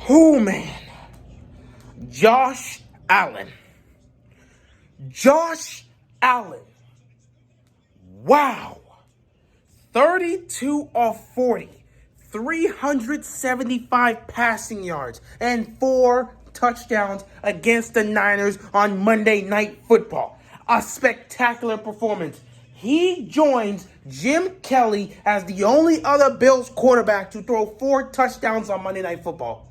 Oh, man. Josh Allen. Josh Allen. Wow. 32 of 40. 375 passing yards and 4 touchdowns against the Niners on Monday Night Football. A spectacular performance. He joins Jim Kelly as the only other Bills quarterback to throw 4 touchdowns on Monday Night Football.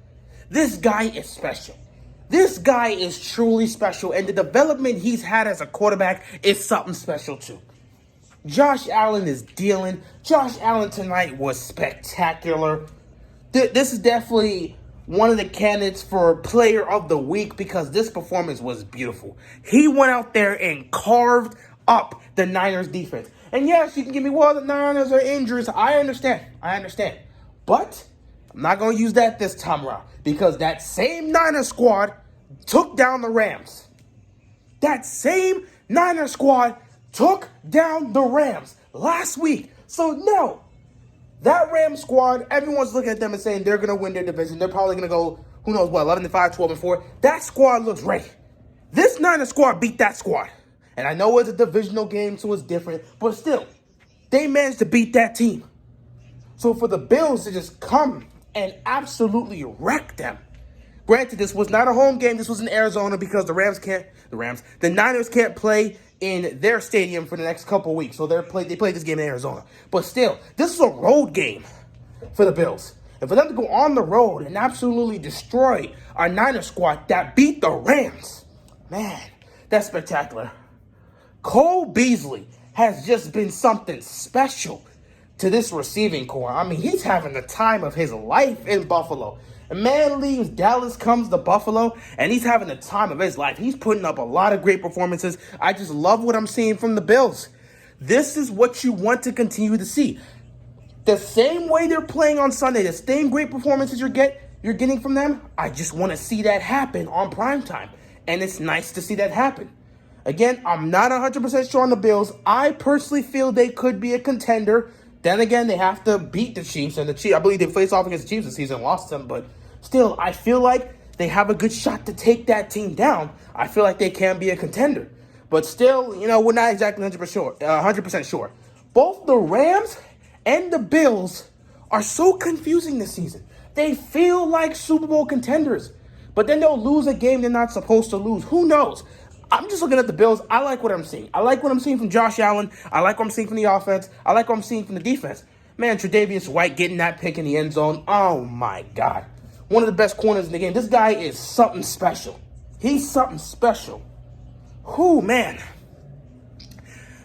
This guy is special. This guy is truly special, and the development he's had as a quarterback is something special too. Josh Allen is dealing. Josh Allen tonight was spectacular. This is definitely one of the candidates for player of the week because this performance was beautiful. He went out there and carved up the Niners defense. And yes, you can give me, well, the Niners are injured. I understand. But I'm not going to use that this time around because that same Niners squad took down the Rams. That same Niners squad took down the Rams last week. So no, that Rams squad, everyone's looking at them and saying they're going to win their division. They're probably going to go, who knows what, 11-5, 12-4. That squad looks ready. This Niners squad beat that squad. And I know it's a divisional game, so it's different. But still, they managed to beat that team. So for the Bills to just come and absolutely wreck them. Granted, this was not a home game. This was in Arizona because the Niners can't play in their stadium for the next couple of weeks. So they played this game in Arizona. But still, this is a road game for the Bills. And for them to go on the road and absolutely destroy our Niners squad that beat the Rams, man, that's spectacular. Cole Beasley has just been something special to this receiving core. I mean, he's having the time of his life in Buffalo. A man leaves Dallas, comes to Buffalo, and he's having the time of his life. He's putting up a lot of great performances. I just love what I'm seeing from the Bills. This is what you want to continue to see. The same way they're playing on Sunday, the same great performances you're getting from them, I just want to see that happen on primetime. And it's nice to see that happen. Again, I'm not 100% sure on the Bills. I personally feel they could be a contender. Then again, they have to beat the Chiefs, and the Chiefs, I believe they faced off against the Chiefs this season and lost them, but still, I feel like they have a good shot to take that team down. I feel like they can be a contender. But still, we're not exactly 100% sure. Both the Rams and the Bills are so confusing this season. They feel like Super Bowl contenders, but then they'll lose a game they're not supposed to lose. Who knows? I'm just looking at the Bills. I like what I'm seeing. I like what I'm seeing from Josh Allen. I like what I'm seeing from the offense. I like what I'm seeing from the defense. Man, Tre'Davious White getting that pick in the end zone. Oh, my God. One of the best corners in the game. This guy is something special. He's something special. Whew, man.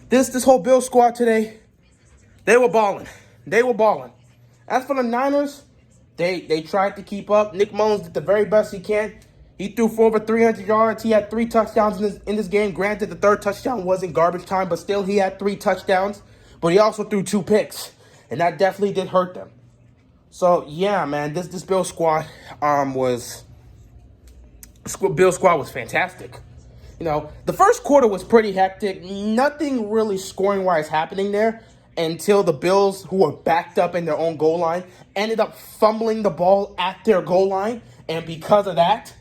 This whole Bills squad today, they were balling. As for the Niners, they tried to keep up. Nick Mullins did the very best he can. He threw for over 300 yards. He had 3 touchdowns in this game. Granted, the third touchdown was in garbage time, but still he had 3 touchdowns. But he also threw 2 picks, and that definitely did hurt them. So, yeah, man, this Bills squad was fantastic. The first quarter was pretty hectic. Nothing really scoring-wise happening there until the Bills, who were backed up in their own goal line, ended up fumbling the ball at their goal line. And because of that,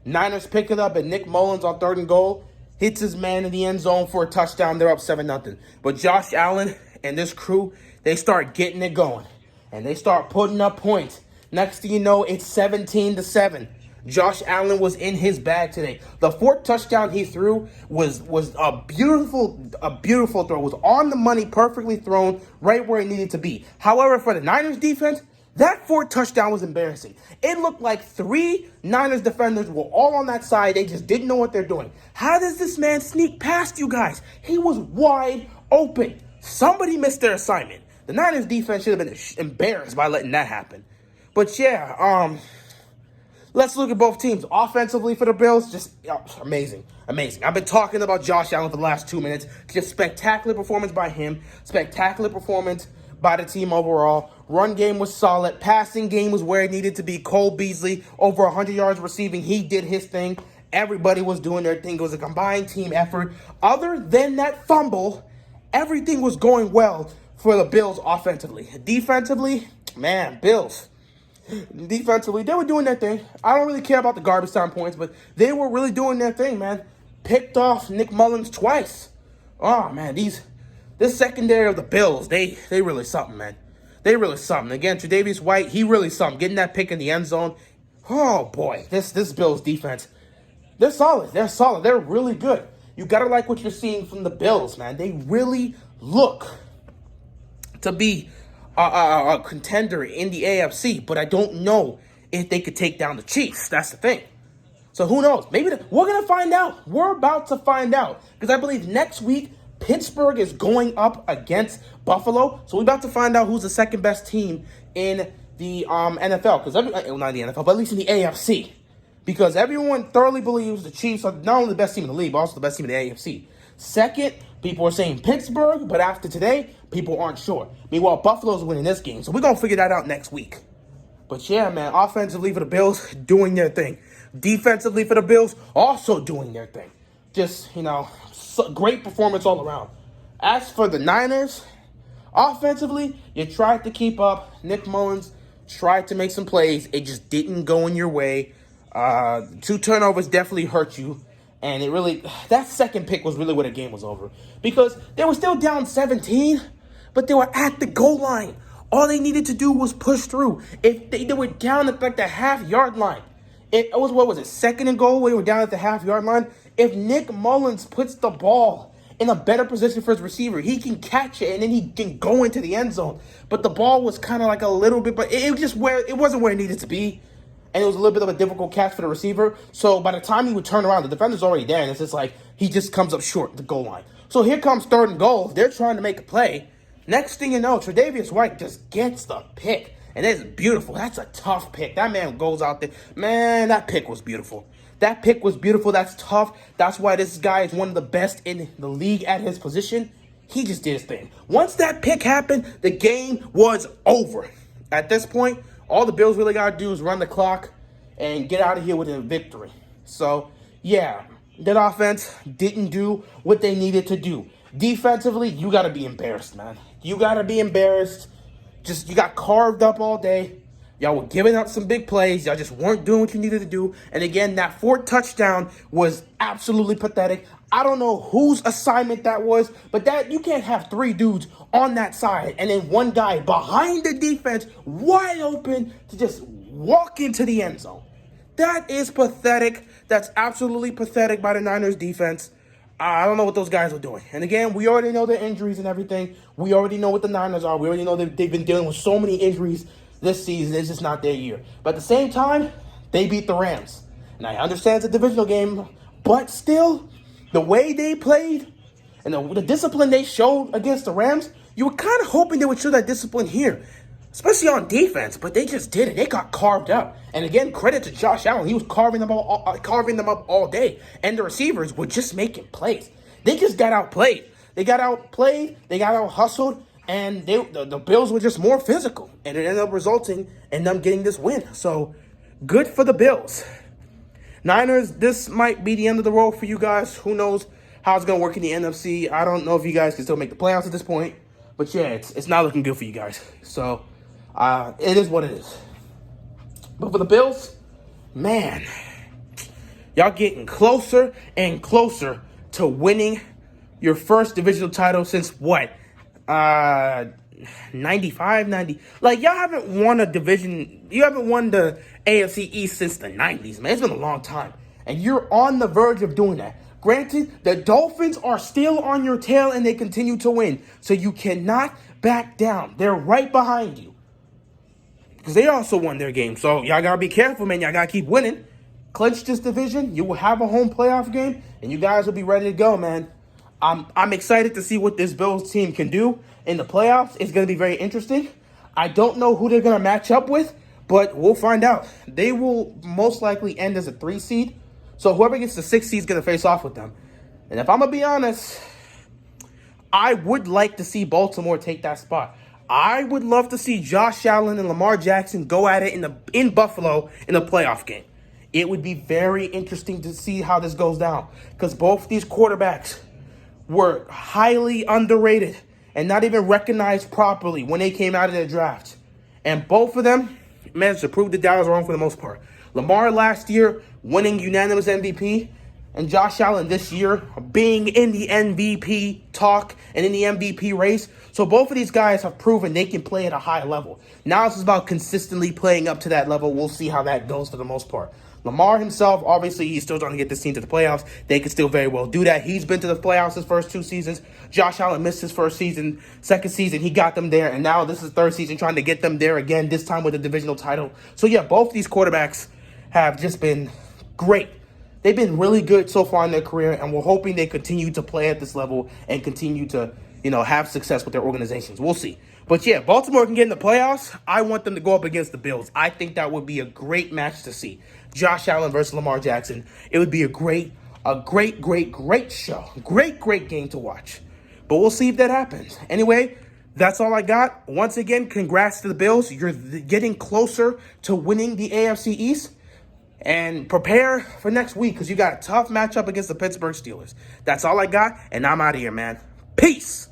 Niners pick it up, and Nick Mullins on 3rd and goal hits his man in the end zone for a touchdown. They're up 7-0. But Josh Allen and this crew, they start getting it going, and they start putting up points. Next thing you know, it's 17-7. Josh Allen was in his bag today. The 4th touchdown he threw was a beautiful throw. It was on the money, perfectly thrown, right where it needed to be. However, for the Niners defense, that 4th touchdown was embarrassing. It looked like 3 Niners defenders were all on that side. They just didn't know what they're doing. How does this man sneak past you guys? He was wide open. Somebody missed their assignment. The Niners defense should have been embarrassed by letting that happen. But yeah, let's look at both teams. Offensively for the Bills, just amazing. I've been talking about Josh Allen for the last 2 minutes. Just spectacular performance by him. Spectacular performance by the team overall. Run game was solid. Passing game was where it needed to be. Cole Beasley, over 100 yards receiving. He did his thing. Everybody was doing their thing. It was a combined team effort. Other than that fumble, everything was going well for the Bills offensively. Defensively, man, Bills. Defensively, they were doing their thing. I don't really care about the garbage time points, but they were really doing their thing, man. Picked off Nick Mullins twice. Oh, man, this secondary of the Bills, they really something, man. They really something. Again, Tre'Davious White, he really something. Getting that pick in the end zone. Oh, boy, this Bills defense, they're solid. They're solid. They're really good. You got to like what you're seeing from the Bills, man. They really look to be a contender in the AFC, but I don't know if they could take down the Chiefs. That's the thing. So who knows? Maybe we're going to find out. We're about to find out. Because I believe next week, Pittsburgh is going up against Buffalo. So we're about to find out who's the second best team in the NFL. Because not in the NFL, but at least in the AFC. Because everyone thoroughly believes the Chiefs are not only the best team in the league, but also the best team in the AFC. Second, people are saying Pittsburgh, but after today, people aren't sure. Meanwhile, Buffalo's winning this game. So we're going to figure that out next week. But yeah, man, offensively for the Bills, doing their thing. Defensively for the Bills, also doing their thing. Just, great performance all around. As for the Niners, offensively, you tried to keep up. Nick Mullins tried to make some plays. It just didn't go in your way. 2 turnovers definitely hurt you. And that second pick was really where the game was over. Because they were still down 17, but they were at the goal line. All they needed to do was push through. If they were down at like the half-yard line. It was, 2nd and goal when they were down at the half-yard line? If Nick Mullins puts the ball in a better position for his receiver, he can catch it and then he can go into the end zone. But the ball was kind of like a little bit, but it wasn't where it needed to be. And it was a little bit of a difficult catch for the receiver. So by the time he would turn around, the defender's already there. And it's just like he just comes up short at the goal line. So here comes 3rd and goal. They're trying to make a play. Next thing you know, Tre'Davious White just gets the pick. And it's beautiful. That's a tough pick. That man goes out there. Man, that pick was beautiful. That pick was beautiful. That's tough. That's why this guy is one of the best in the league at his position. He just did his thing. Once that pick happened, the game was over. At this point, all the Bills really got to do is run the clock and get out of here with a victory. So, yeah, that offense didn't do what they needed to do. Defensively, you got to be embarrassed, man. You got to be embarrassed. You got carved up all day. Y'all were giving up some big plays. Y'all just weren't doing what you needed to do. And again, that 4th touchdown was absolutely pathetic. I don't know whose assignment that was, but that you can't have 3 dudes on that side and then one guy behind the defense wide open to just walk into the end zone. That is pathetic. That's absolutely pathetic by the Niners defense. I don't know what those guys were doing. And again, we already know the injuries and everything. We already know what the Niners are. We already know that they've been dealing with so many injuries this season. It's just not their year. But at the same time, they beat the Rams. And I understand it's a divisional game, but still, the way they played and the discipline they showed against the Rams, you were kind of hoping they would show that discipline here, especially on defense, but they just didn't. They got carved up. And again, credit to Josh Allen. He was carving them up all day. And the receivers were just making plays. They just got outplayed. They got out hustled, and the Bills were just more physical. And it ended up resulting in them getting this win. So, good for the Bills. Niners, this might be the end of the road for you guys. Who knows how it's going to work in the NFC. I don't know if you guys can still make the playoffs at this point. But yeah, it's not looking good for you guys. So, it is what it is. But for the Bills, man, y'all getting closer and closer to winning your first divisional title since what? 95, 90. Like, y'all haven't won a division. You haven't won the AFC East since the 90s, man. It's been a long time. And you're on the verge of doing that. Granted, the Dolphins are still on your tail and they continue to win. So you cannot back down. They're right behind you. Because they also won their game. So y'all got to be careful, man. Y'all got to keep winning. Clinch this division. You will have a home playoff game. And you guys will be ready to go, man. I'm excited to see what this Bills team can do in the playoffs. It's going to be very interesting. I don't know who they're going to match up with, but we'll find out. They will most likely end as a 3 seed. So whoever gets the 6 seed is going to face off with them. And if I'm going to be honest, I would like to see Baltimore take that spot. I would love to see Josh Allen and Lamar Jackson go at it in Buffalo in a playoff game. It would be very interesting to see how this goes down. Because both these quarterbacks were highly underrated and not even recognized properly when they came out of their draft. And both of them managed to prove the doubters wrong for the most part. Lamar last year winning unanimous MVP, and Josh Allen this year being in the MVP talk and in the MVP race. So both of these guys have proven they can play at a high level. Now it's about consistently playing up to that level. We'll see how that goes for the most part. Lamar himself, obviously, he's still trying to get this team to the playoffs. They can still very well do that. He's been to the playoffs his first 2 seasons. Josh Allen missed his first season. Second season, he got them there. And now this is third season trying to get them there again, this time with a divisional title. So, yeah, both these quarterbacks have just been great. They've been really good so far in their career, and we're hoping they continue to play at this level and continue to, have success with their organizations. We'll see. But yeah, Baltimore can get in the playoffs. I want them to go up against the Bills. I think that would be a great match to see. Josh Allen versus Lamar Jackson. It would be a great show. Great game to watch. But we'll see if that happens. Anyway, that's all I got. Once again, congrats to the Bills. You're getting closer to winning the AFC East. And prepare for next week because you got a tough matchup against the Pittsburgh Steelers. That's all I got, and I'm out of here, man. Peace.